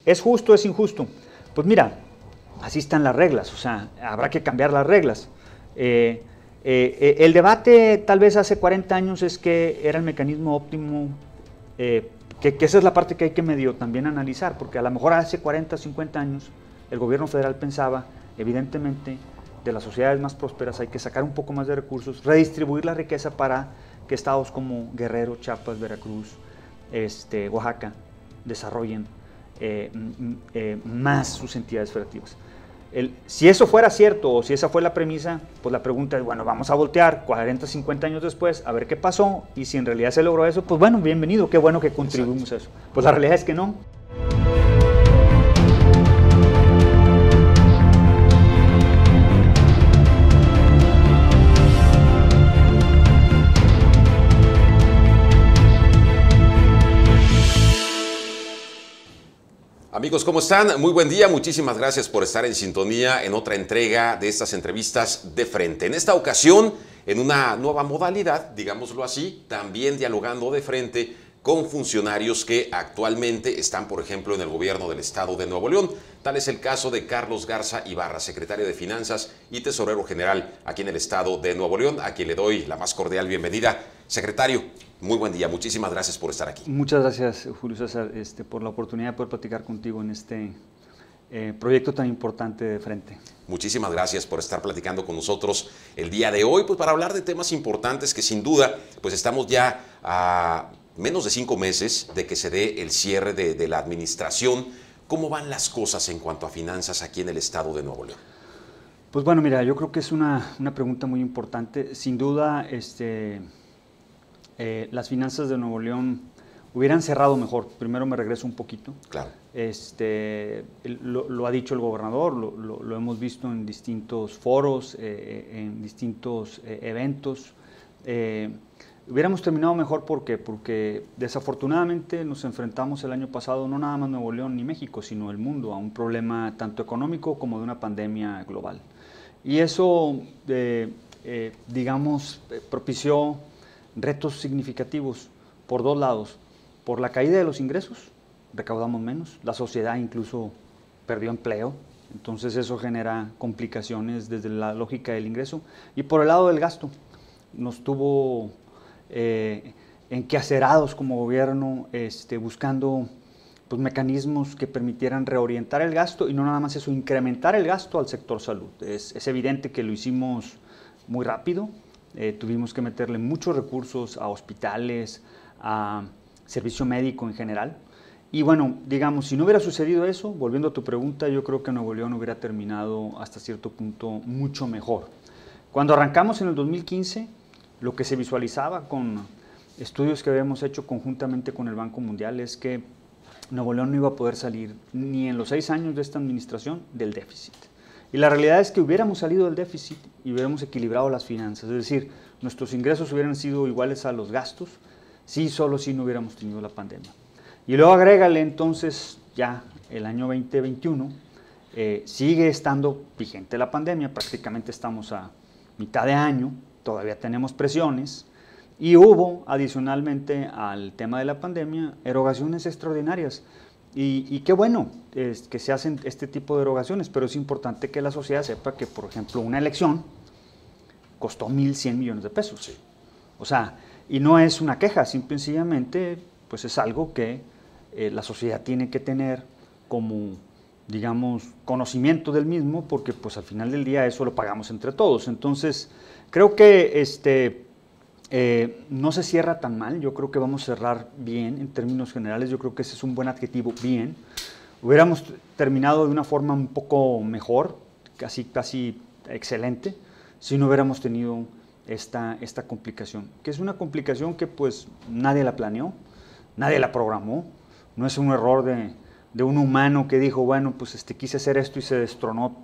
¿Es justo, es injusto? Pues mira, así están las reglas, o sea, habrá que cambiar las reglas. El debate tal vez hace 40 años es que era el mecanismo óptimo, que esa es la parte que hay que medio también analizar, porque a lo mejor hace 40, 50 años el gobierno federal pensaba, evidentemente, de las sociedades más prósperas hay que sacar un poco más de recursos, redistribuir la riqueza para que estados como Guerrero, Chiapas, Veracruz, Oaxaca desarrollen más sus entidades federativas. Si eso fuera cierto o si esa fue la premisa, pues la pregunta es, bueno, vamos a voltear 40, 50 años después a ver qué pasó y si en realidad se logró eso, pues bueno, bienvenido, qué bueno que contribuimos a eso. Pues la realidad es que no. Amigos, ¿cómo están? Muy buen día, muchísimas gracias por estar en sintonía en otra entrega de estas entrevistas de frente. En esta ocasión, en una nueva modalidad, digámoslo así, también dialogando de frente con funcionarios que actualmente están, por ejemplo, en el gobierno del estado de Nuevo León. Tal es el caso de Carlos Garza Ibarra, secretario de Finanzas y tesorero general aquí en el estado de Nuevo León, a quien le doy la más cordial bienvenida. Secretario, muy buen día, muchísimas gracias por estar aquí. Muchas gracias, Julio César, por la oportunidad de poder platicar contigo en este proyecto tan importante de frente. Muchísimas gracias por estar platicando con nosotros el día de hoy, pues para hablar de temas importantes que sin duda, pues estamos ya a menos de 5 meses de que se dé el cierre de la administración. ¿Cómo van las cosas en cuanto a finanzas aquí en el estado de Nuevo León? Pues bueno, mira, yo creo que es una pregunta muy importante. Sin duda, las finanzas de Nuevo León hubieran cerrado mejor. Primero me regreso un poquito. Claro. Lo ha dicho el gobernador, lo hemos visto en distintos foros, en distintos eventos. Hubiéramos terminado mejor porque desafortunadamente nos enfrentamos el año pasado, no nada más Nuevo León ni México, sino el mundo, a un problema tanto económico como de una pandemia global. Y eso, propició retos significativos por dos lados. Por la caída de los ingresos, recaudamos menos, la sociedad incluso perdió empleo, entonces eso genera complicaciones desde la lógica del ingreso. Y por el lado del gasto, nos tuvo enquacerados como gobierno, buscando pues, mecanismos que permitieran reorientar el gasto y no nada más eso, incrementar el gasto al sector salud. Es evidente que lo hicimos muy rápido, tuvimos que meterle muchos recursos a hospitales, a servicio médico en general. Y bueno, digamos, si no hubiera sucedido eso, volviendo a tu pregunta, yo creo que Nuevo León hubiera terminado hasta cierto punto mucho mejor. Cuando arrancamos en el 2015, lo que se visualizaba con estudios que habíamos hecho conjuntamente con el Banco Mundial es que Nuevo León no iba a poder salir ni en los 6 años de esta administración del déficit. Y la realidad es que hubiéramos salido del déficit y hubiéramos equilibrado las finanzas, es decir, nuestros ingresos hubieran sido iguales a los gastos, solo si no hubiéramos tenido la pandemia. Y luego agrégale entonces ya el año 2021, sigue estando vigente la pandemia, prácticamente estamos a mitad de año, todavía tenemos presiones y hubo adicionalmente al tema de la pandemia erogaciones extraordinarias. Y qué bueno que se hacen este tipo de erogaciones, pero es importante que la sociedad sepa que, por ejemplo, una elección costó 1,100 millones de pesos. Sí. O sea, y no es una queja, simple y sencillamente pues es algo que la sociedad tiene que tener como, digamos, conocimiento del mismo, porque pues al final del día eso lo pagamos entre todos. Entonces, creo que no se cierra tan mal, yo creo que vamos a cerrar bien en términos generales, yo creo que ese es un buen adjetivo, bien. Hubiéramos terminado de una forma un poco mejor, casi excelente, si no hubiéramos tenido esta complicación, que es una complicación que pues nadie la planeó, nadie la programó, no es un error de un humano que dijo, bueno, pues quise hacer esto y se destronó.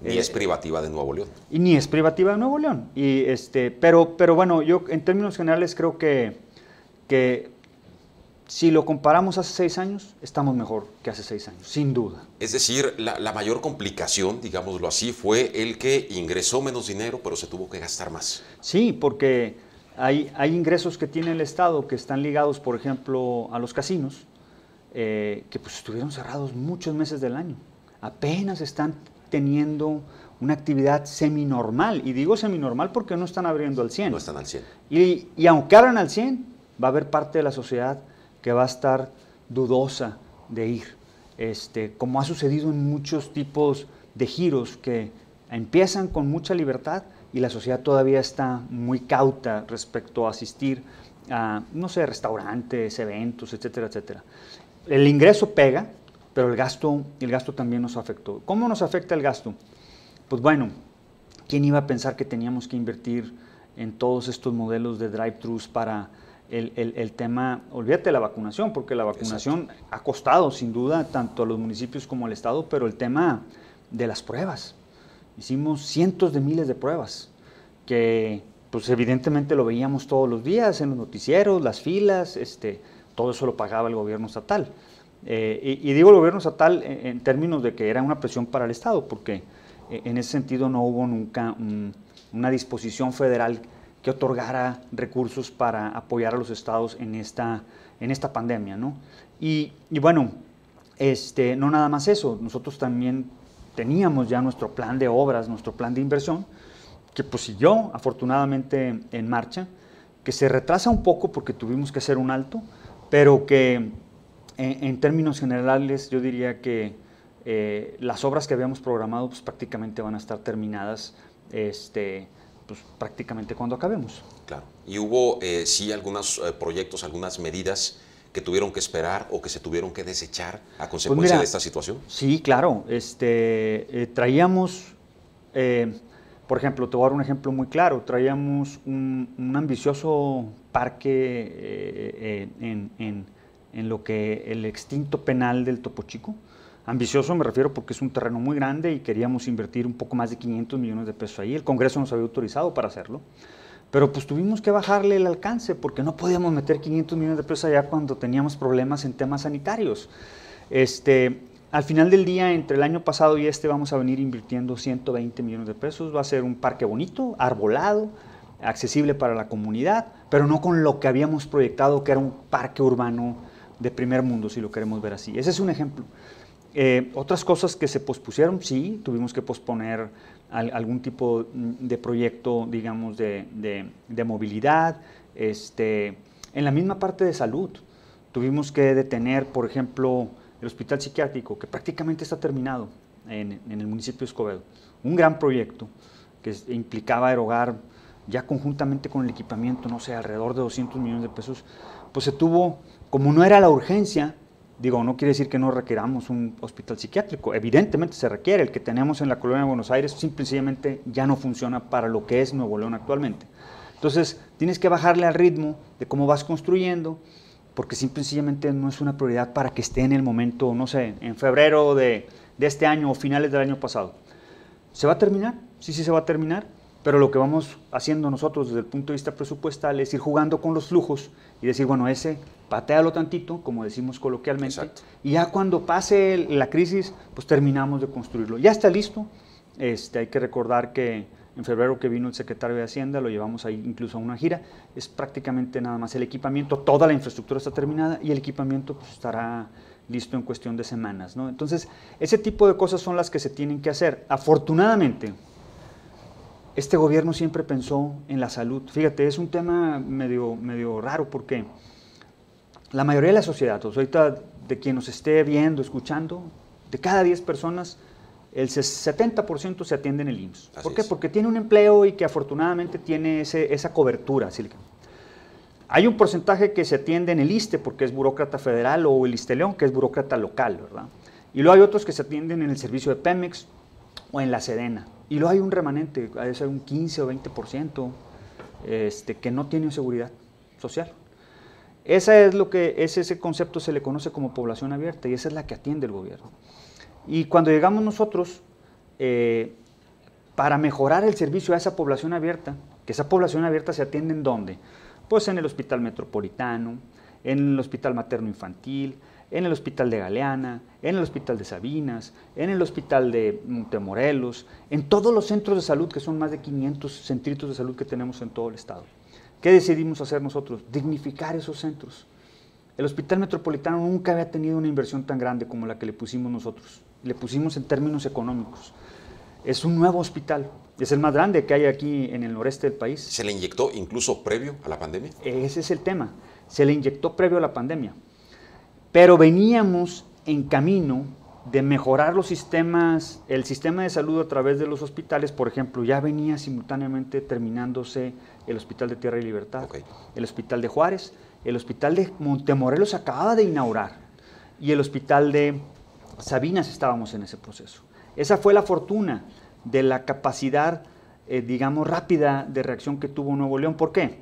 Ni es privativa de Nuevo León. Y ni es privativa de Nuevo León. Y pero bueno, yo en términos generales creo que si lo comparamos hace 6 años, estamos mejor que hace 6 años, sin duda. Es decir, la mayor complicación, digámoslo así, fue el que ingresó menos dinero, pero se tuvo que gastar más. Sí, porque hay ingresos que tiene el Estado que están ligados, por ejemplo, a los casinos, que pues estuvieron cerrados muchos meses del año. Apenas están teniendo una actividad seminormal, y digo seminormal porque no están abriendo al 100. No están al 100. Y aunque abran al 100, va a haber parte de la sociedad que va a estar dudosa de ir, como ha sucedido en muchos tipos de giros que empiezan con mucha libertad y la sociedad todavía está muy cauta respecto a asistir a, no sé, restaurantes, eventos, etcétera, etcétera. El ingreso pega, pero el gasto también nos afectó. ¿Cómo nos afecta el gasto? Pues bueno, ¿quién iba a pensar que teníamos que invertir en todos estos modelos de drive-thrus para el tema? Olvídate de la vacunación, porque la vacunación ha costado sin duda tanto a los municipios como al Estado, pero el tema de las pruebas. Hicimos cientos de miles de pruebas que pues evidentemente lo veíamos todos los días en los noticieros, las filas, todo eso lo pagaba el gobierno estatal. Y digo el gobierno estatal en términos de que era una presión para el Estado, porque en ese sentido no hubo nunca una disposición federal que otorgara recursos para apoyar a los estados en esta pandemia, ¿no? Y bueno, no nada más eso, nosotros también teníamos ya nuestro plan de obras, nuestro plan de inversión, que pues siguió afortunadamente en marcha, que se retrasa un poco porque tuvimos que hacer un alto, pero que en términos generales yo diría que las obras que habíamos programado pues prácticamente van a estar terminadas pues prácticamente cuando acabemos. Claro. Y hubo sí algunos proyectos, algunas medidas que tuvieron que esperar o que se tuvieron que desechar a consecuencia pues mira, de esta situación. Sí, claro. Traíamos, por ejemplo, te voy a dar un ejemplo muy claro, traíamos un ambicioso parque en lo que el extinto penal del Topo Chico. Ambicioso me refiero porque es un terreno muy grande y queríamos invertir un poco más de 500 millones de pesos ahí. El Congreso nos había autorizado para hacerlo. Pero pues tuvimos que bajarle el alcance porque no podíamos meter 500 millones de pesos allá cuando teníamos problemas en temas sanitarios. Al final del día, entre el año pasado y vamos a venir invirtiendo 120 millones de pesos. Va a ser un parque bonito, arbolado, accesible para la comunidad, pero no con lo que habíamos proyectado, que era un parque urbano de primer mundo, si lo queremos ver así. Ese es un ejemplo. Otras cosas que se pospusieron, sí, tuvimos que posponer algún tipo de proyecto, digamos, de movilidad. En la misma parte de salud, tuvimos que detener, por ejemplo, el hospital psiquiátrico, que prácticamente está terminado en el municipio de Escobedo. Un gran proyecto que implicaba erogar ya conjuntamente con el equipamiento, no sé, alrededor de 200 millones de pesos, pues se tuvo, como no era la urgencia, digo, no quiere decir que no requeramos un hospital psiquiátrico, evidentemente se requiere, el que tenemos en la colonia de Buenos Aires simplemente ya no funciona para lo que es Nuevo León actualmente. Entonces, tienes que bajarle al ritmo de cómo vas construyendo, porque simplemente no es una prioridad para que esté en el momento, no sé, en febrero de este año o finales del año pasado. ¿Se va a terminar? Sí, se va a terminar, pero lo que vamos haciendo nosotros desde el punto de vista presupuestal es ir jugando con los flujos y decir, bueno, patéalo tantito, como decimos coloquialmente, exacto, y ya cuando pase la crisis, pues terminamos de construirlo. Ya está listo, hay que recordar que en febrero que vino el secretario de Hacienda, lo llevamos ahí incluso a una gira, es prácticamente nada más el equipamiento, toda la infraestructura está terminada y el equipamiento pues, estará listo en cuestión de semanas, ¿no? Entonces, ese tipo de cosas son las que se tienen que hacer. Afortunadamente, este gobierno siempre pensó en la salud. Fíjate, es un tema medio raro porque la mayoría de la sociedad, ahorita de quien nos esté viendo, escuchando, de cada 10 personas, el 70% se atiende en el IMSS. ¿Por qué? Porque tiene un empleo y que afortunadamente tiene esa cobertura. Hay un porcentaje que se atiende en el ISSSTE porque es burócrata federal o el ISSSTE-León que es burócrata local, ¿verdad? Y luego hay otros que se atienden en el servicio de Pemex o en la Sedena. Y luego hay un remanente, hay un 15 o 20% que no tiene seguridad social. Ese concepto se le conoce como población abierta y esa es la que atiende el gobierno. Y cuando llegamos nosotros, para mejorar el servicio a esa población abierta, que esa población abierta se atiende ¿en dónde? Pues en el Hospital Metropolitano, en el Hospital Materno Infantil, en el Hospital de Galeana, en el Hospital de Sabinas, en el Hospital de Montemorelos, en todos los centros de salud, que son más de 500 centritos de salud que tenemos en todo el estado. ¿Qué decidimos hacer nosotros? Dignificar esos centros. El Hospital Metropolitano nunca había tenido una inversión tan grande como la que le pusimos nosotros. Le pusimos en términos económicos. Es un nuevo hospital. Es el más grande que hay aquí en el noreste del país. ¿Se le inyectó incluso previo a la pandemia? Ese es el tema. Se le inyectó previo a la pandemia. Pero veníamos en camino de mejorar los sistemas, el sistema de salud a través de los hospitales. Por ejemplo, ya venía simultáneamente terminándose el Hospital de Tierra y Libertad, el Hospital de Juárez, el Hospital de Montemorelos acababa de inaugurar y el Hospital de Sabinas estábamos en ese proceso. Esa fue la fortuna de la capacidad, digamos, rápida de reacción que tuvo Nuevo León. ¿Por qué?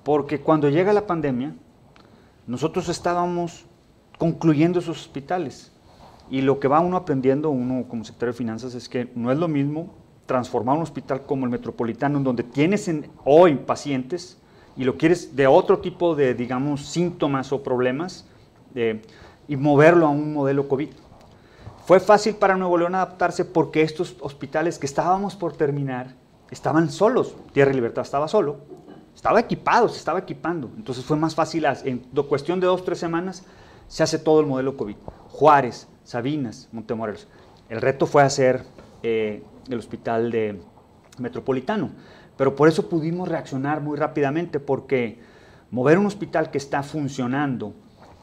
Porque cuando llega la pandemia, nosotros estábamos concluyendo esos hospitales. Y lo que va uno aprendiendo, uno como secretario de Finanzas, es que no es lo mismo transformar un hospital como el Metropolitano, en donde tienes hoy pacientes y lo quieres de otro tipo de, digamos, síntomas o problemas, y moverlo a un modelo COVID. Fue fácil para Nuevo León adaptarse porque estos hospitales que estábamos por terminar estaban solos. Tierra y Libertad estaba solo, estaba equipado, se estaba equipando. Entonces fue más fácil, en cuestión de 2 o 3 semanas, se hace todo el modelo COVID. Juárez, Sabinas, Montemorelos. El reto fue hacer el Hospital de Metropolitano, pero por eso pudimos reaccionar muy rápidamente, porque mover un hospital que está funcionando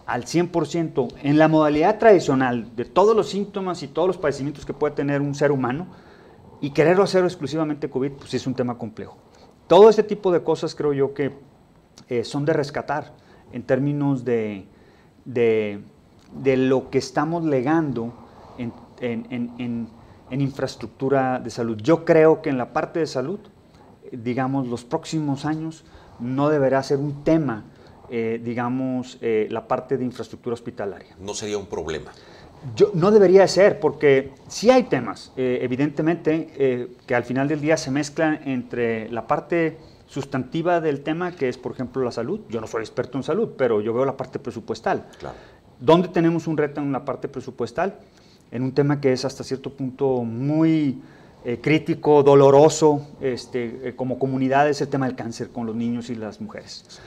al 100% en la modalidad tradicional de todos los síntomas y todos los padecimientos que puede tener un ser humano y quererlo hacer exclusivamente COVID, pues es un tema complejo. Todo ese tipo de cosas creo yo que son de rescatar en términos de lo que estamos legando en infraestructura de salud. Yo creo que en la parte de salud, digamos, los próximos años no deberá ser un tema, digamos, la parte de infraestructura hospitalaria. ¿No sería un problema? No debería de ser, porque sí hay temas, evidentemente, que al final del día se mezclan entre la parte sustantiva del tema, que es, por ejemplo, la salud. Yo no soy experto en salud, pero yo veo la parte presupuestal. Claro. ¿Dónde tenemos un reto en la parte presupuestal? En un tema que es hasta cierto punto muy crítico, doloroso, como comunidad, es el tema del cáncer con los niños y las mujeres.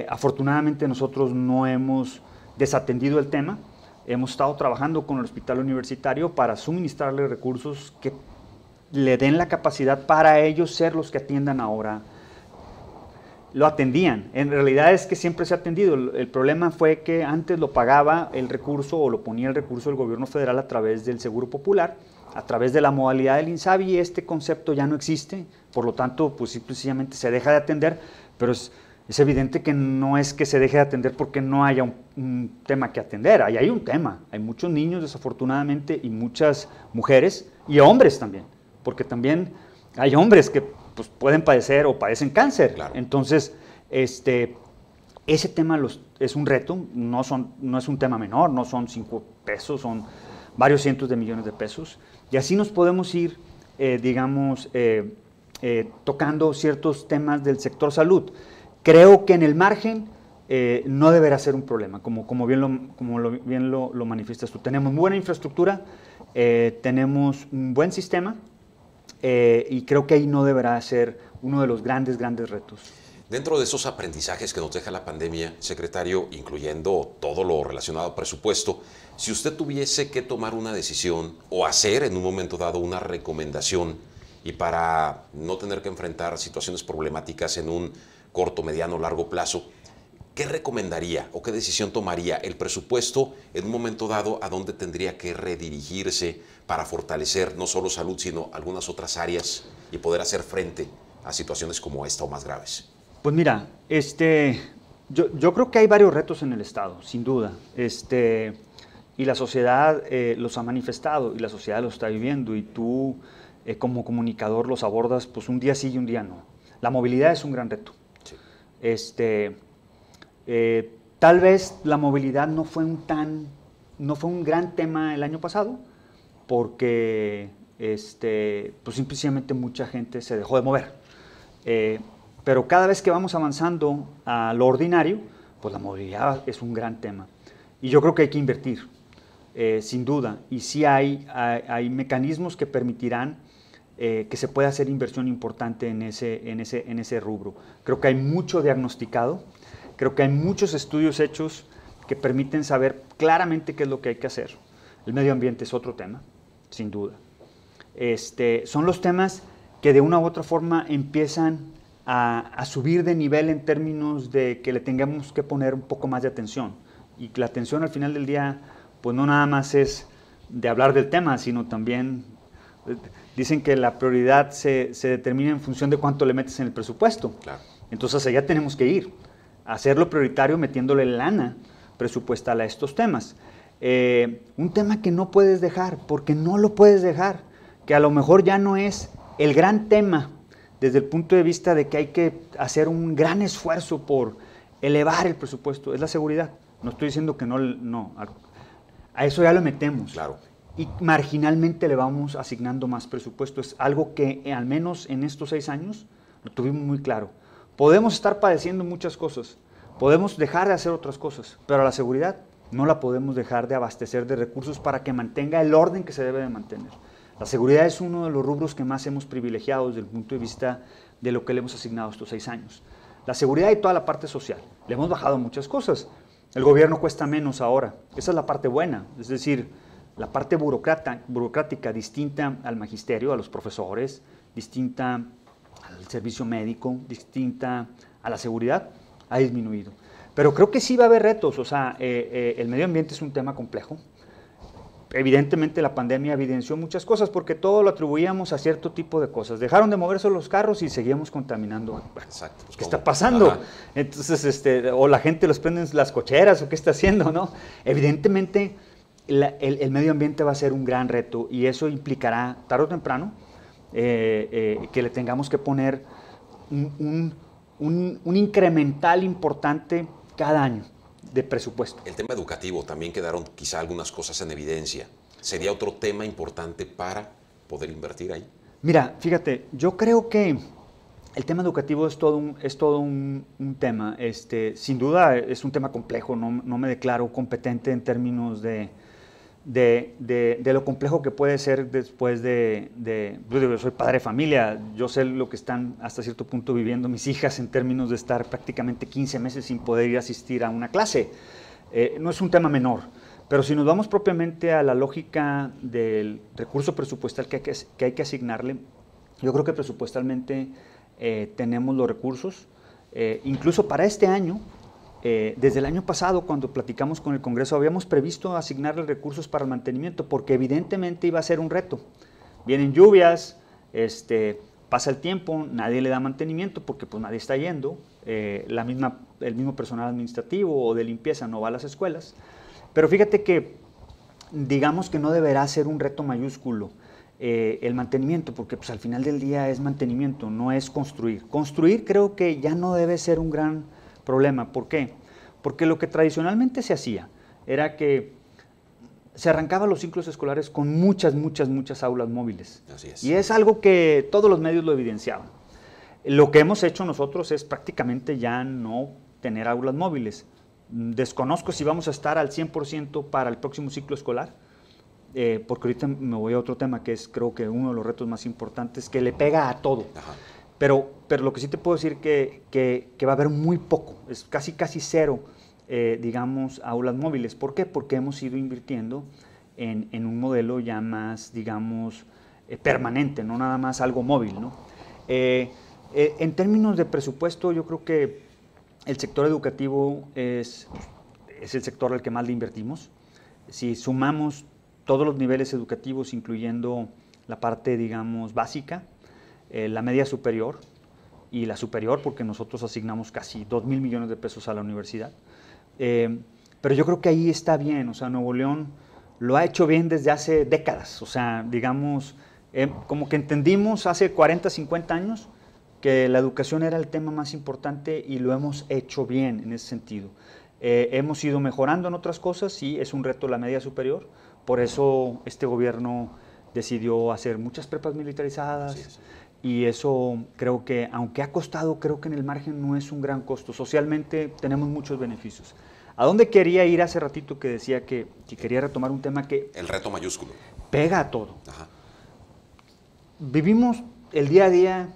Afortunadamente nosotros no hemos desatendido el tema. Hemos estado trabajando con el hospital universitario para suministrarle recursos que le den la capacidad para ellos ser los que atiendan ahora. Lo atendían. En realidad es que siempre se ha atendido. El problema fue que antes lo pagaba el recurso o lo ponía el recurso del gobierno federal a través del Seguro Popular, a través de la modalidad del INSABI, y este concepto ya no existe. Por lo tanto, pues simplemente se deja de atender, pero es evidente que no es que se deje de atender porque no haya un tema que atender. Ahí hay un tema. Hay muchos niños, desafortunadamente, y muchas mujeres y hombres también, porque también hay hombres que pues, pueden padecer o padecen cáncer. Claro. Entonces, ese tema es un reto, no es un tema menor, no son 5 pesos, son varios cientos de millones de pesos. Y así nos podemos ir, digamos, tocando ciertos temas del sector salud. Creo que en el margen no deberá ser un problema, como bien lo manifiestas tú. Tenemos buena infraestructura, tenemos un buen sistema, y creo que ahí no deberá ser uno de los grandes retos. Dentro de esos aprendizajes que nos deja la pandemia, secretario, incluyendo todo lo relacionado al presupuesto, si usted tuviese que tomar una decisión o hacer en un momento dado una recomendación, y para no tener que enfrentar situaciones problemáticas en un corto, mediano, largo plazo, ¿qué recomendaría o qué decisión tomaría el presupuesto en un momento dado? ¿A dónde tendría que redirigirse para fortalecer no solo salud, sino algunas otras áreas y poder hacer frente a situaciones como esta o más graves? Pues mira, yo creo que hay varios retos en el Estado, sin duda, y la sociedad los ha manifestado y la sociedad los está viviendo, y tú como comunicador los abordas pues un día sí y un día no. La movilidad es un gran reto. Sí. Tal vez la movilidad no fue un gran tema el año pasado, porque pues simplemente mucha gente se dejó de mover. Pero cada vez que vamos avanzando a lo ordinario, pues la movilidad es un gran tema. Y yo creo que hay que invertir, sin duda. Y sí hay mecanismos que permitirán que se pueda hacer inversión importante en ese rubro. Creo que hay mucho diagnosticado, creo que hay muchos estudios hechos que permiten saber claramente qué es lo que hay que hacer. El medio ambiente es otro tema, sin duda. Son los temas que de una u otra forma empiezan a subir de nivel en términos de que le tengamos que poner un poco más de atención. Y la atención al final del día, pues no nada más es de hablar del tema, sino también dicen que la prioridad se determina en función de cuánto le metes en el presupuesto. Claro. Entonces allá tenemos que ir, a hacerlo prioritario metiéndole lana presupuestal a estos temas. Un tema que no puedes dejar, porque no lo puedes dejar, que a lo mejor ya no es el gran tema desde el punto de vista de que hay que hacer un gran esfuerzo por elevar el presupuesto, es la seguridad. No estoy diciendo que no, a eso ya lo metemos. Claro. Y marginalmente le vamos asignando más presupuesto. Es algo que al menos en estos 6 años lo tuvimos muy claro. Podemos estar padeciendo muchas cosas, podemos dejar de hacer otras cosas, pero a la seguridad no la podemos dejar de abastecer de recursos para que mantenga el orden que se debe de mantener. La seguridad es uno de los rubros que más hemos privilegiado desde el punto de vista de lo que le hemos asignado estos 6 años. La seguridad y toda la parte social. Le hemos bajado muchas cosas. El gobierno cuesta menos ahora. Esa es la parte buena. Es decir, la parte burocrática distinta al magisterio, a los profesores, distinta al servicio médico, distinta a la seguridad, ha disminuido. Pero creo que sí va a haber retos. O sea, el medio ambiente es un tema complejo. Evidentemente la pandemia evidenció muchas cosas porque todo lo atribuíamos a cierto tipo de cosas. Dejaron de moverse los carros y seguíamos contaminando. Exacto. Pues ¿qué está pasando? Ajá. Entonces, o la gente los prende en las cocheras o qué está haciendo, ¿no? Evidentemente el medio ambiente va a ser un gran reto y eso implicará tarde o temprano que le tengamos que poner un incremental importante cada año de presupuesto. El tema educativo, también quedaron quizá algunas cosas en evidencia. ¿Sería otro tema importante para poder invertir ahí? Mira, fíjate, yo creo que el tema educativo es todo un tema. Sin duda es un tema complejo, no me declaro competente en términos de lo complejo que puede ser después yo soy padre de familia, yo sé lo que están hasta cierto punto viviendo mis hijas en términos de estar prácticamente 15 meses sin poder ir a asistir a una clase. No es un tema menor, pero si nos vamos propiamente a la lógica del recurso presupuestal que hay que asignarle, yo creo que presupuestalmente tenemos los recursos, incluso para este año. Desde el año pasado, cuando platicamos con el Congreso, habíamos previsto asignarle recursos para el mantenimiento, porque evidentemente iba a ser un reto. Vienen lluvias, pasa el tiempo, nadie le da mantenimiento porque pues nadie está yendo, el mismo personal administrativo o de limpieza no va a las escuelas. Pero fíjate que, digamos que no deberá ser un reto mayúsculo el mantenimiento, porque pues al final del día es mantenimiento, no es construir. Construir creo que ya no debe ser un gran problema. ¿Por qué? Porque lo que tradicionalmente se hacía era que se arrancaban los ciclos escolares con muchas aulas móviles. Así es. Y es algo que todos los medios lo evidenciaban. Lo que hemos hecho nosotros es prácticamente ya no tener aulas móviles. Desconozco si vamos a estar al 100% para el próximo ciclo escolar, porque ahorita me voy a otro tema que es creo que uno de los retos más importantes, que le pega a todo. Ajá. Pero lo que sí te puedo decir que va a haber muy poco, es casi cero, digamos, aulas móviles. ¿Por qué? Porque hemos ido invirtiendo en un modelo ya más, digamos, permanente, no nada más algo móvil, ¿no? En términos de presupuesto, yo creo que el sector educativo es el sector al que más le invertimos. Si sumamos todos los niveles educativos, incluyendo la parte, digamos, básica, la media superior y la superior, porque nosotros asignamos casi 2,000 millones de pesos a la universidad. Pero yo creo que ahí está bien, o sea, Nuevo León lo ha hecho bien desde hace décadas, o sea, digamos, como que entendimos hace 40, 50 años que la educación era el tema más importante y lo hemos hecho bien en ese sentido. Hemos ido mejorando en otras cosas, sí, es un reto la media superior, por eso este gobierno decidió hacer muchas prepas militarizadas. Y eso creo que, aunque ha costado, creo que en el margen no es un gran costo. Socialmente tenemos muchos beneficios. ¿A dónde quería ir hace ratito que decía que quería retomar un tema que... El reto mayúsculo. Pega a todo. Ajá. Vivimos el día a día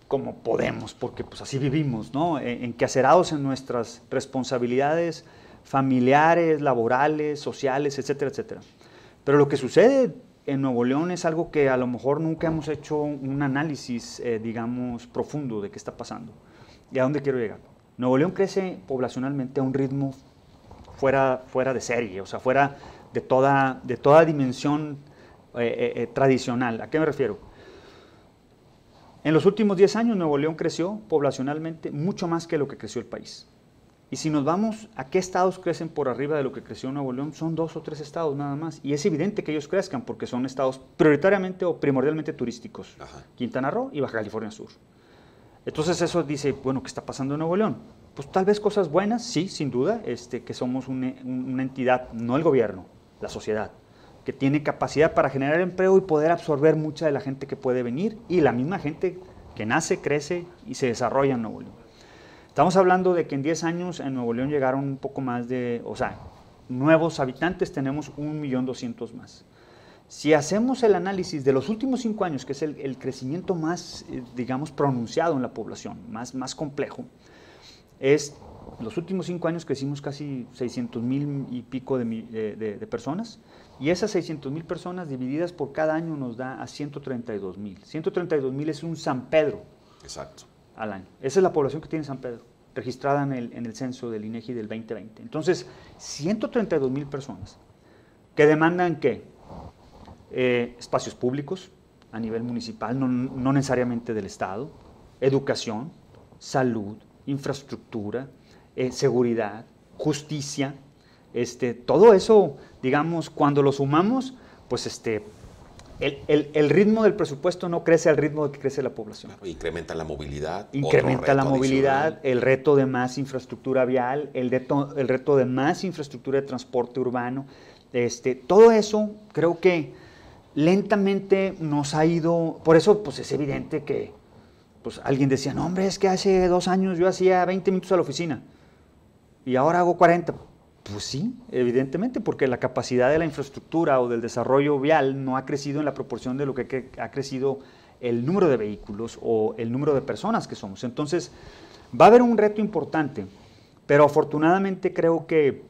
como podemos, porque pues así vivimos, ¿no? Encarcerados en nuestras responsabilidades familiares, laborales, sociales, etcétera, etcétera. Pero lo que sucede en Nuevo León es algo que a lo mejor nunca hemos hecho un análisis, digamos, profundo de qué está pasando. ¿Y a dónde quiero llegar? Nuevo León crece poblacionalmente a un ritmo fuera de serie, o sea, fuera de toda dimensión tradicional. ¿A qué me refiero? En los últimos 10 años Nuevo León creció poblacionalmente mucho más que lo que creció el país. Y si nos vamos a qué estados crecen por arriba de lo que creció Nuevo León, son 2 o 3 estados nada más. Y es evidente que ellos crezcan porque son estados prioritariamente o primordialmente turísticos. Ajá. Quintana Roo y Baja California Sur. Entonces eso dice, bueno, ¿qué está pasando en Nuevo León? Pues tal vez cosas buenas, sí, sin duda, que somos una entidad, no el gobierno, la sociedad, que tiene capacidad para generar empleo y poder absorber mucha de la gente que puede venir y la misma gente que nace, crece y se desarrolla en Nuevo León. Estamos hablando de que en 10 años en Nuevo León llegaron un poco más de, o sea, nuevos habitantes, tenemos 1.200.000 más. Si hacemos el análisis de los últimos 5 años, que es el crecimiento más, digamos, pronunciado en la población, más complejo, es los últimos 5 años crecimos casi 600.000 y pico de personas, y esas 600.000 personas divididas por cada año nos da a 132.000. 132.000 es un San Pedro. Exacto. Al año. Esa es la población que tiene San Pedro, registrada en el censo del INEGI del 2020. Entonces, 132.000 personas que demandan ¿qué? Espacios públicos a nivel municipal, no necesariamente del Estado, educación, salud, infraestructura, seguridad, justicia, todo eso, digamos, cuando lo sumamos, pues el ritmo del presupuesto no crece al ritmo que crece la población. Claro, incrementa la movilidad. Incrementa la movilidad, el reto de más infraestructura vial, el reto de más infraestructura de transporte urbano. Todo eso creo que lentamente nos ha ido, por eso pues es evidente que pues, alguien decía, no hombre, es que hace 2 años yo hacía 20 minutos a la oficina y ahora hago 40. Pues sí, evidentemente, porque la capacidad de la infraestructura o del desarrollo vial no ha crecido en la proporción de lo que ha crecido el número de vehículos o el número de personas que somos. Entonces, va a haber un reto importante, pero afortunadamente creo que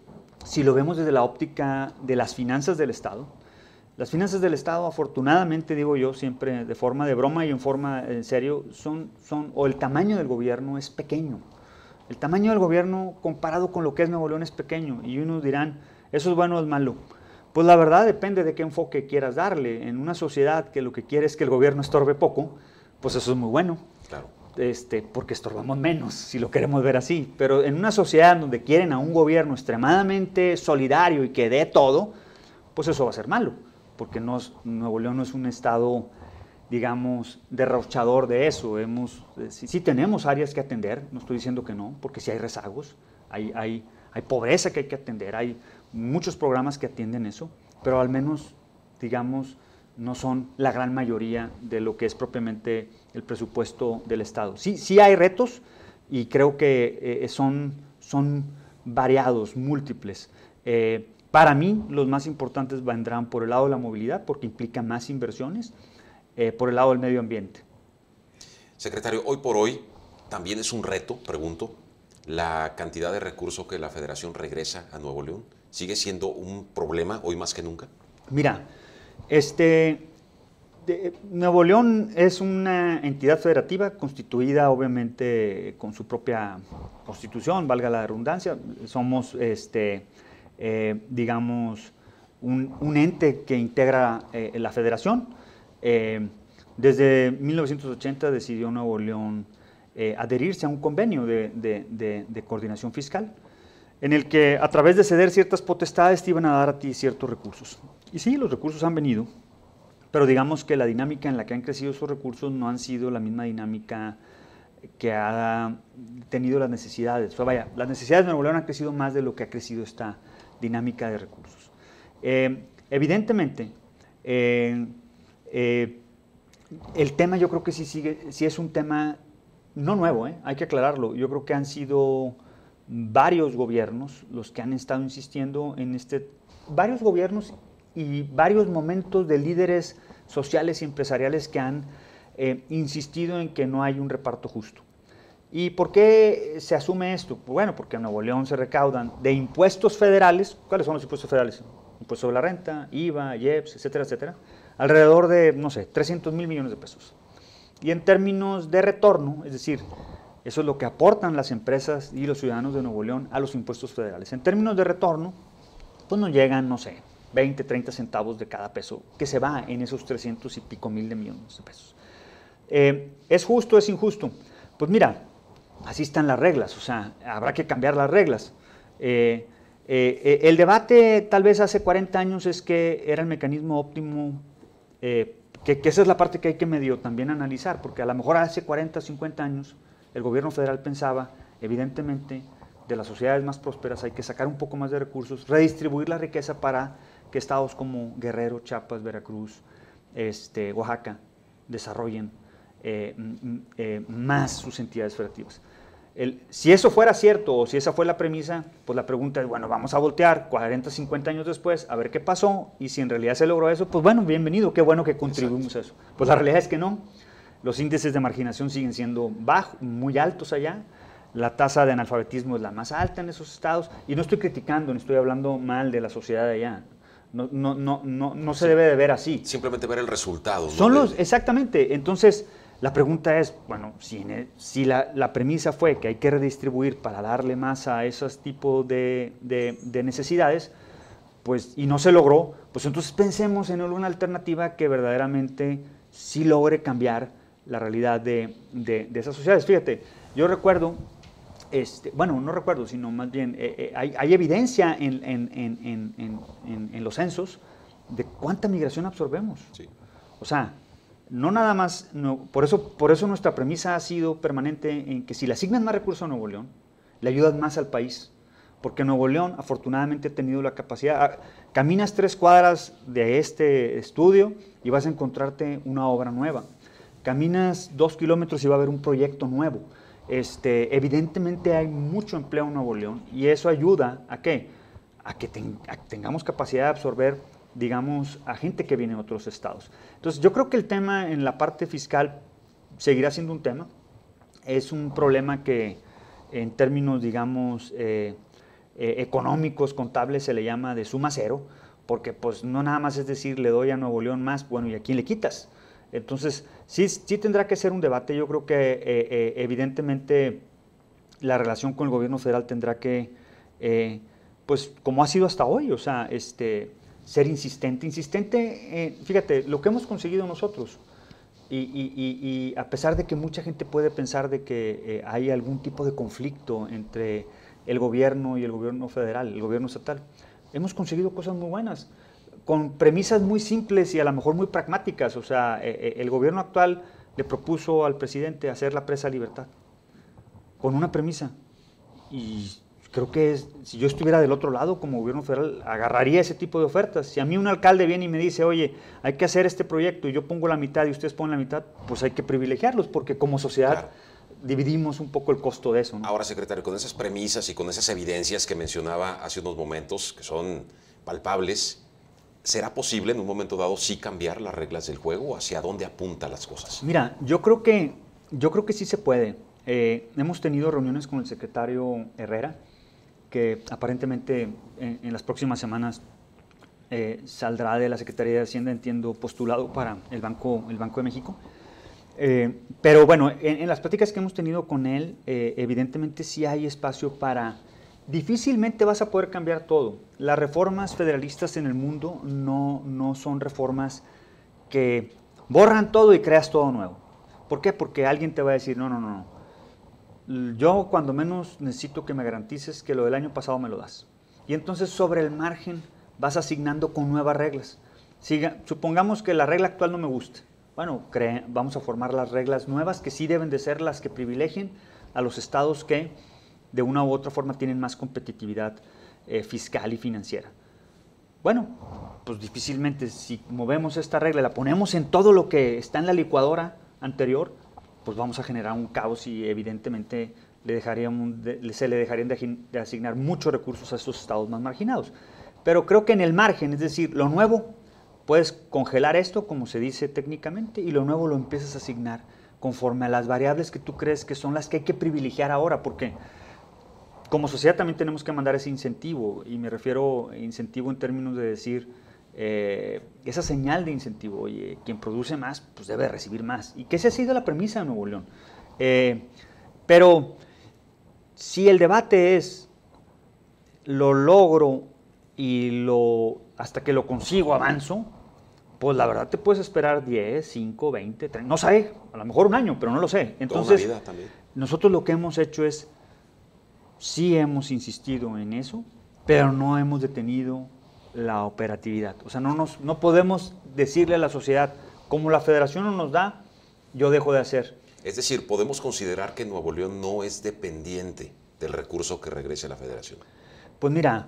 si lo vemos desde la óptica de las finanzas del Estado, las finanzas del Estado, afortunadamente, digo yo, siempre de forma de broma y en forma en serio, o el tamaño del gobierno es pequeño. El tamaño del gobierno comparado con lo que es Nuevo León es pequeño y unos dirán, ¿eso es bueno o es malo? Pues la verdad depende de qué enfoque quieras darle. En una sociedad que lo que quiere es que el gobierno estorbe poco, pues eso es muy bueno, claro. Porque estorbamos menos, si lo queremos ver así. Pero en una sociedad donde quieren a un gobierno extremadamente solidario y que dé todo, pues eso va a ser malo, porque Nuevo León no es un estado, digamos, derrochador de eso. Sí tenemos áreas que atender, no estoy diciendo que no, porque sí hay rezagos, hay pobreza que hay que atender, hay muchos programas que atienden eso, pero al menos, digamos, no son la gran mayoría de lo que es propiamente el presupuesto del Estado. Sí hay retos y creo que son variados, múltiples. Para mí, los más importantes vendrán por el lado de la movilidad, porque implica más inversiones, por el lado del medio ambiente. Secretario, hoy por hoy también es un reto, pregunto, la cantidad de recursos que la Federación regresa a Nuevo León. ¿Sigue siendo un problema hoy más que nunca? Mira, Nuevo León es una entidad federativa constituida obviamente con su propia constitución, valga la redundancia. Somos, digamos, un ente que integra la federación. Desde 1980 decidió Nuevo León adherirse a un convenio de coordinación fiscal en el que a través de ceder ciertas potestades te iban a dar a ti ciertos recursos. Y sí, los recursos han venido, pero digamos que la dinámica en la que han crecido esos recursos no han sido la misma dinámica que ha tenido las necesidades. O sea, vaya, las necesidades de Nuevo León han crecido más de lo que ha crecido esta dinámica de recursos. Evidentemente, el tema yo creo que sí es un tema no nuevo, hay que aclararlo. Yo creo que han sido varios gobiernos los que han estado insistiendo en varios gobiernos y varios momentos de líderes sociales y empresariales que han insistido en que no hay un reparto justo. ¿Y por qué se asume esto? Bueno, porque en Nuevo León se recaudan de impuestos federales. ¿Cuáles son los impuestos federales? Impuesto sobre la renta, IVA, IEPS, etcétera, etcétera. Alrededor de, no sé, 300,000 millones de pesos. Y en términos de retorno, es decir, eso es lo que aportan las empresas y los ciudadanos de Nuevo León a los impuestos federales. En términos de retorno, pues nos llegan, no sé, 20, 30 centavos de cada peso que se va en esos 300 y pico mil de millones de pesos. ¿Es justo o es injusto? Pues mira, así están las reglas, o sea, habrá que cambiar las reglas. El debate tal vez hace 40 años es que era el mecanismo óptimo, que esa es la parte que hay que medio también analizar, porque a lo mejor hace 40, 50 años el gobierno federal pensaba, evidentemente, de las sociedades más prósperas hay que sacar un poco más de recursos, redistribuir la riqueza para que estados como Guerrero, Chiapas, Veracruz, Oaxaca desarrollen más sus entidades federativas. Si eso fuera cierto o si esa fue la premisa, pues la pregunta es, bueno, vamos a voltear 40, 50 años después a ver qué pasó y si en realidad se logró eso, pues bueno, bienvenido, qué bueno que contribuimos a eso. Pues la realidad es que no. Los índices de marginación siguen siendo bajos, muy altos allá. La tasa de analfabetismo es la más alta en esos estados. Y no estoy criticando, no estoy hablando mal de la sociedad de allá. No se debe de ver así. Simplemente ver el resultado. Son exactamente. Entonces, la pregunta es, bueno, si la premisa fue que hay que redistribuir para darle más a esos tipos de necesidades, pues, y no se logró, pues entonces pensemos en una alternativa que verdaderamente sí logre cambiar la realidad de esas sociedades. Fíjate, yo recuerdo, bueno, no recuerdo, sino más bien, hay evidencia en los censos de cuánta migración absorbemos. Sí. O sea, no nada más, por eso nuestra premisa ha sido permanente en que si le asignan más recursos a Nuevo León, le ayudan más al país. Porque Nuevo León afortunadamente ha tenido la capacidad, caminas 3 cuadras de este estudio y vas a encontrarte una obra nueva. Caminas 2 kilómetros y va a haber un proyecto nuevo. Evidentemente hay mucho empleo en Nuevo León y eso ayuda ¿a qué? A que tengamos capacidad de absorber, digamos, a gente que viene de otros estados. Entonces, yo creo que el tema en la parte fiscal seguirá siendo un tema. Es un problema que en términos, digamos, económicos, contables, se le llama de suma cero, porque pues no nada más es decir, le doy a Nuevo León más, bueno, ¿y a quién le quitas? Entonces, sí tendrá que ser un debate. Yo creo que evidentemente la relación con el gobierno federal tendrá que, pues como ha sido hasta hoy, o sea, ser insistente. Fíjate, lo que hemos conseguido nosotros, y a pesar de que mucha gente puede pensar de que hay algún tipo de conflicto entre el gobierno y el gobierno federal, el gobierno estatal, hemos conseguido cosas muy buenas, con premisas muy simples y a lo mejor muy pragmáticas. O sea, el gobierno actual le propuso al presidente hacer la presa Libertad, con una premisa, y creo que si yo estuviera del otro lado como gobierno federal, agarraría ese tipo de ofertas. Si a mí un alcalde viene y me dice, oye, hay que hacer este proyecto y yo pongo la mitad y ustedes ponen la mitad, pues hay que privilegiarlos porque como sociedad claro, dividimos un poco el costo de eso, ¿no? Ahora, secretario, con esas premisas y con esas evidencias que mencionaba hace unos momentos, que son palpables, ¿será posible en un momento dado sí cambiar las reglas del juego? ¿Hacia dónde apuntan las cosas? Mira, yo creo que sí se puede. Hemos tenido reuniones con el secretario Herrera, que aparentemente en las próximas semanas saldrá de la Secretaría de Hacienda, entiendo, postulado para el Banco de México. Pero bueno, en las pláticas que hemos tenido con él, evidentemente sí hay espacio para... Difícilmente vas a poder cambiar todo. Las reformas federalistas en el mundo no son reformas que borran todo y creas todo nuevo. ¿Por qué? Porque alguien te va a decir, no. Yo cuando menos necesito que me garantices que lo del año pasado me lo das. Y entonces sobre el margen vas asignando con nuevas reglas. Supongamos que la regla actual no me gusta. Bueno, vamos a formar las reglas nuevas que sí deben de ser las que privilegien a los estados que de una u otra forma tienen más competitividad fiscal y financiera. Bueno, pues difícilmente si movemos esta regla, la ponemos en todo lo que está en la licuadora anterior, pues vamos a generar un caos y evidentemente se le dejarían de asignar muchos recursos a esos estados más marginados. Pero creo que en el margen, es decir, lo nuevo, puedes congelar esto, como se dice técnicamente, y lo nuevo lo empiezas a asignar conforme a las variables que tú crees que son las que hay que privilegiar ahora, porque como sociedad también tenemos que mandar ese incentivo, y me refiero a incentivo en términos de decir, esa señal de incentivo, oye, quien produce más, pues debe recibir más, y que esa ha sido la premisa de Nuevo León. Pero si el debate es lo logro y hasta que lo consigo avanzo, pues la verdad te puedes esperar 10, 5, 20, 30, no sé, a lo mejor un año, pero no lo sé. Entonces, toda una vida también. Nosotros lo que hemos hecho es, sí hemos insistido en eso, pero no hemos detenido la operatividad. O sea, no podemos decirle a la sociedad, como la federación no nos da, yo dejo de hacer. Es decir, podemos considerar que Nuevo León no es dependiente del recurso que regrese a la federación. Pues mira,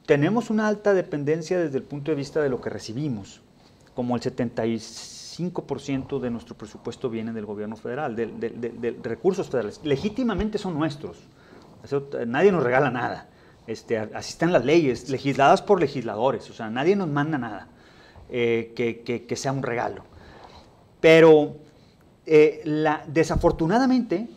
tenemos una alta dependencia desde el punto de vista de lo que recibimos, como el 75% de nuestro presupuesto viene del gobierno federal, de recursos federales. Legítimamente son nuestros, eso, nadie nos regala nada, así están las leyes, legisladas por legisladores, o sea, nadie nos manda nada que sea un regalo. Pero desafortunadamente,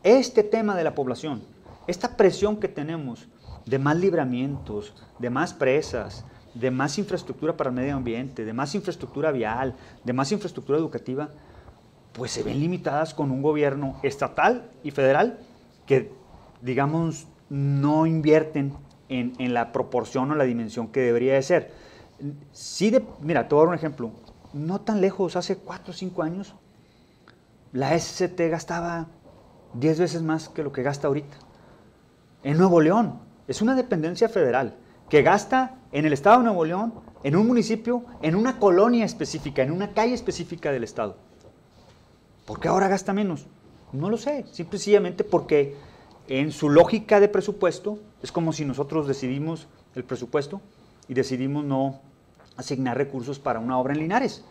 este tema de la población, esta presión que tenemos de más libramientos, de más presas, de más infraestructura para el medio ambiente, de más infraestructura vial, de más infraestructura educativa, pues se ven limitadas con un gobierno estatal y federal que, digamos, no invierten en la proporción o la dimensión que debería de ser. Mira, te voy a dar un ejemplo. No tan lejos, hace 4 o 5 años, la SCT gastaba 10 veces más que lo que gasta ahorita. En Nuevo León, es una dependencia federal que gasta en el estado de Nuevo León, en un municipio, en una colonia específica, en una calle específica del estado. ¿Por qué ahora gasta menos? No lo sé, simplemente porque en su lógica de presupuesto, es como si nosotros decidimos el presupuesto y decidimos no asignar recursos para una obra en Linares.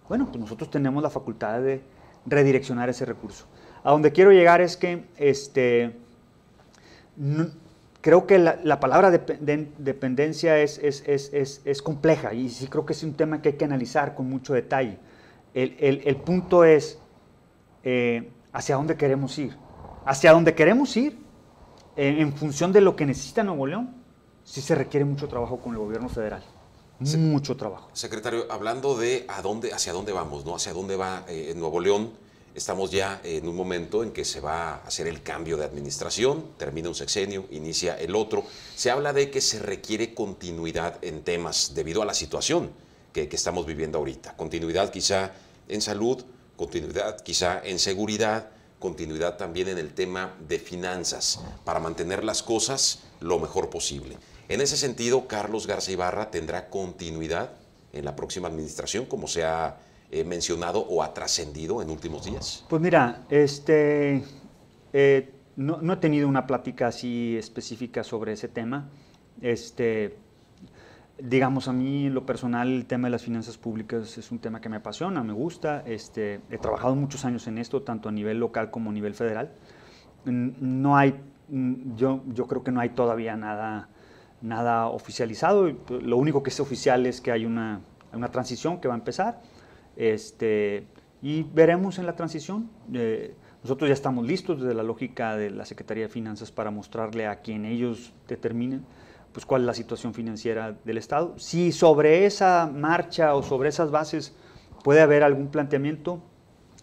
Bueno, pues nosotros tenemos la facultad de redireccionar ese recurso. A donde quiero llegar es que creo que la palabra dependencia es compleja y sí creo que es un tema que hay que analizar con mucho detalle. El punto es hacia dónde queremos ir. Hacia dónde queremos ir, en función de lo que necesita Nuevo León, sí se requiere mucho trabajo con el gobierno federal. Mucho trabajo. Secretario, hablando de hacia dónde vamos, ¿no? Hacia dónde va Nuevo León, estamos ya en un momento en que se va a hacer el cambio de administración, termina un sexenio, inicia el otro. Se habla de que se requiere continuidad en temas debido a la situación que estamos viviendo ahorita. Continuidad quizá en salud, continuidad quizá en seguridad, continuidad también en el tema de finanzas, para mantener las cosas lo mejor posible. En ese sentido, Carlos Garza Ibarra tendrá continuidad en la próxima administración, como se ha mencionado o ha trascendido en últimos días. Pues mira, no he tenido una plática así específica sobre ese tema. Digamos, a mí en lo personal el tema de las finanzas públicas es un tema que me apasiona, me gusta. He trabajado muchos años en esto, tanto a nivel local como a nivel federal. No hay, yo creo que no hay todavía nada oficializado. Lo único que es oficial es que hay una transición que va a empezar. Y veremos en la transición. Nosotros ya estamos listos desde la lógica de la Secretaría de Finanzas para mostrarle a quien ellos determinen pues cuál es la situación financiera del Estado. Si sobre esa marcha o sobre esas bases puede haber algún planteamiento,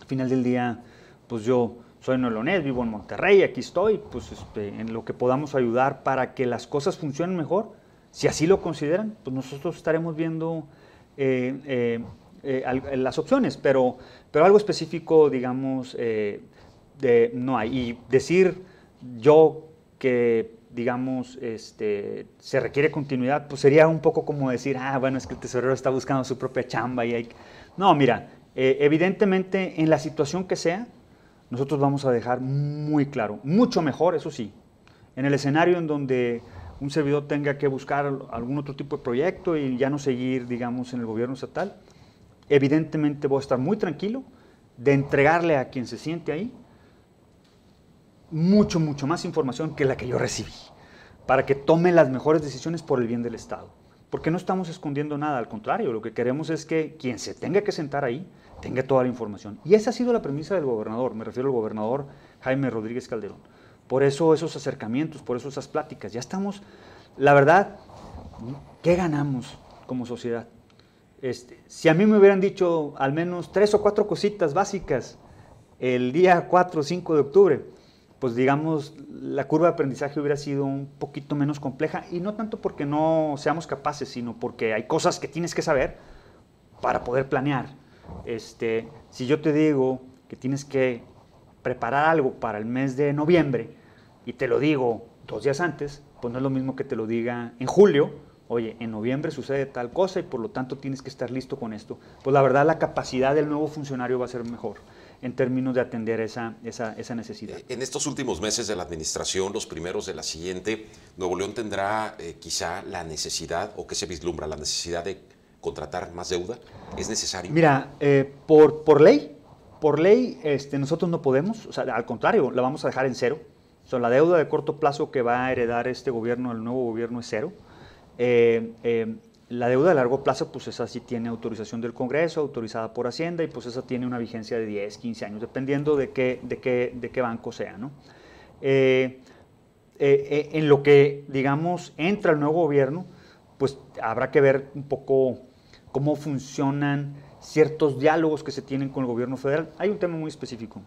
al final del día, pues yo soy neolonés, vivo en Monterrey, aquí estoy, pues en lo que podamos ayudar para que las cosas funcionen mejor, si así lo consideran, pues nosotros estaremos viendo las opciones, pero algo específico, digamos, no hay. Y decir yo que, digamos, se requiere continuidad, pues sería un poco como decir, bueno, es que el tesorero está buscando su propia chamba y hay... No, mira, evidentemente en la situación que sea, nosotros vamos a dejar muy claro, mucho mejor, eso sí, en el escenario en donde un servidor tenga que buscar algún otro tipo de proyecto y ya no seguir, digamos, en el gobierno estatal, evidentemente voy a estar muy tranquilo de entregarle a quien se siente ahí mucho más información que la que yo recibí, para que tome las mejores decisiones por el bien del Estado. porque no estamos escondiendo nada, al contrario, lo que queremos es que quien se tenga que sentar ahí tenga toda la información. Y esa ha sido la premisa del gobernador, me refiero al gobernador Jaime Rodríguez Calderón. Por eso esos acercamientos, por eso esas pláticas. Ya estamos, la verdad, ¿qué ganamos como sociedad? Si a mí me hubieran dicho al menos 3 o 4 cositas básicas el día 4 o 5 de octubre, pues digamos, la curva de aprendizaje hubiera sido un poquito menos compleja, y no tanto porque no seamos capaces, sino porque hay cosas que tienes que saber para poder planear. Si yo te digo que tienes que preparar algo para el mes de noviembre y te lo digo 2 días antes, pues no es lo mismo que te lo diga en julio. Oye, en noviembre sucede tal cosa y por lo tanto tienes que estar listo con esto. Pues la verdad, la capacidad del nuevo funcionario va a ser mejor en términos de atender esa necesidad. En estos últimos meses de la administración, los primeros de la siguiente, Nuevo León tendrá quizá la necesidad, o que se vislumbra la necesidad de contratar más deuda. ¿Es necesario? Mira, por ley, nosotros no podemos, o sea, al contrario, la vamos a dejar en cero. O sea, la deuda de corto plazo que va a heredar este gobierno, el nuevo gobierno, es cero. La deuda de largo plazo, pues esa sí tiene autorización del Congreso, autorizada por Hacienda, y pues esa tiene una vigencia de 10, 15 años, dependiendo de qué banco sea, ¿no? En lo que, digamos, entra el nuevo gobierno, pues habrá que ver un poco cómo funcionan ciertos diálogos que se tienen con el gobierno federal. Hay un tema muy específico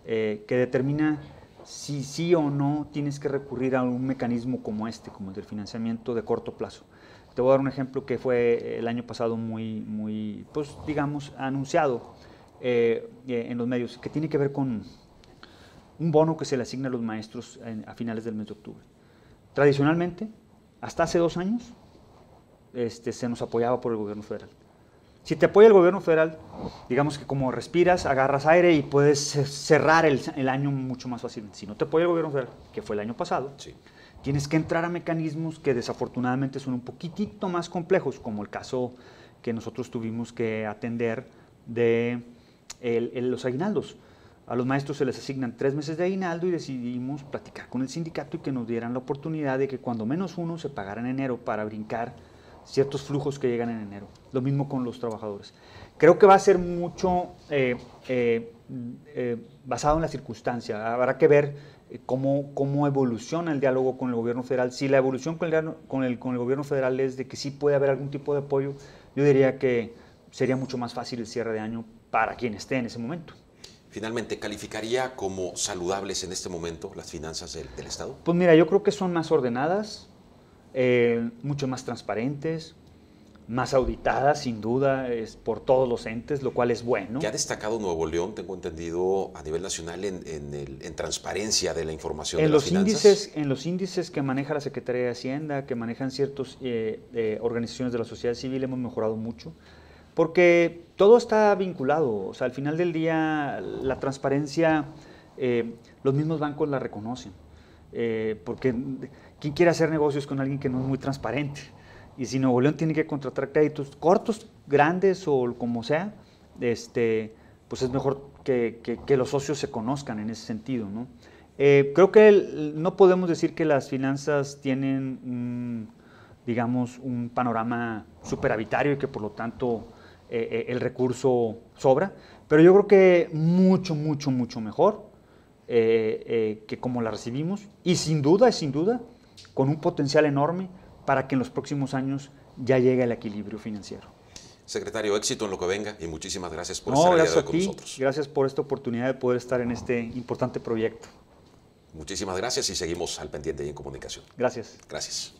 que determina si sí o no tienes que recurrir a un mecanismo como como el del financiamiento de corto plazo. Te voy a dar un ejemplo que fue el año pasado muy pues digamos, anunciado en los medios, que tiene que ver con un bono que se le asigna a los maestros a finales del mes de octubre. Tradicionalmente, hasta hace 2 años, se nos apoyaba por el gobierno federal. Si te apoya el gobierno federal, digamos que como respiras, agarras aire y puedes cerrar el año mucho más fácilmente. Si no te apoya el gobierno federal, que fue el año pasado, sí, tienes que entrar a mecanismos que desafortunadamente son un poquitito más complejos, como el caso que nosotros tuvimos que atender de los aguinaldos. A los maestros se les asignan 3 meses de aguinaldo y decidimos platicar con el sindicato y que nos dieran la oportunidad de que cuando menos uno se pagara en enero para brincar ciertos flujos que llegan en enero. Lo mismo con los trabajadores. Creo que va a ser mucho basado en la circunstancia. Habrá que ver cómo evoluciona el diálogo con el gobierno federal. Si la evolución con el gobierno federal es de que sí puede haber algún tipo de apoyo, yo diría que sería mucho más fácil el cierre de año para quien esté en ese momento. Finalmente, ¿calificaría como saludables en este momento las finanzas del Estado? Pues mira, yo creo que son más ordenadas, mucho más transparentes, más auditadas, sin duda, por todos los entes, lo cual es bueno. ¿Qué ha destacado Nuevo León, tengo entendido, a nivel nacional en transparencia de la información de las finanzas? En los índices que maneja la Secretaría de Hacienda, que manejan ciertas organizaciones de la sociedad civil, hemos mejorado mucho, porque todo está vinculado. O sea, al final del día, la transparencia, los mismos bancos la reconocen, porque ¿quién quiere hacer negocios con alguien que no es muy transparente? Y si Nuevo León tiene que contratar créditos cortos, grandes o como sea, pues es mejor que los socios se conozcan en ese sentido, ¿no? Creo que no podemos decir que las finanzas tienen, digamos, un panorama superavitario y que por lo tanto el recurso sobra, pero yo creo que mucho mejor que como la recibimos, y sin duda, con un potencial enorme para que en los próximos años ya llegue el equilibrio financiero. Secretario, éxito en lo que venga y muchísimas gracias por estar el día de hoy con nosotros. Gracias por esta oportunidad de poder estar en este importante proyecto. Muchísimas gracias y seguimos al pendiente y en comunicación. Gracias. Gracias.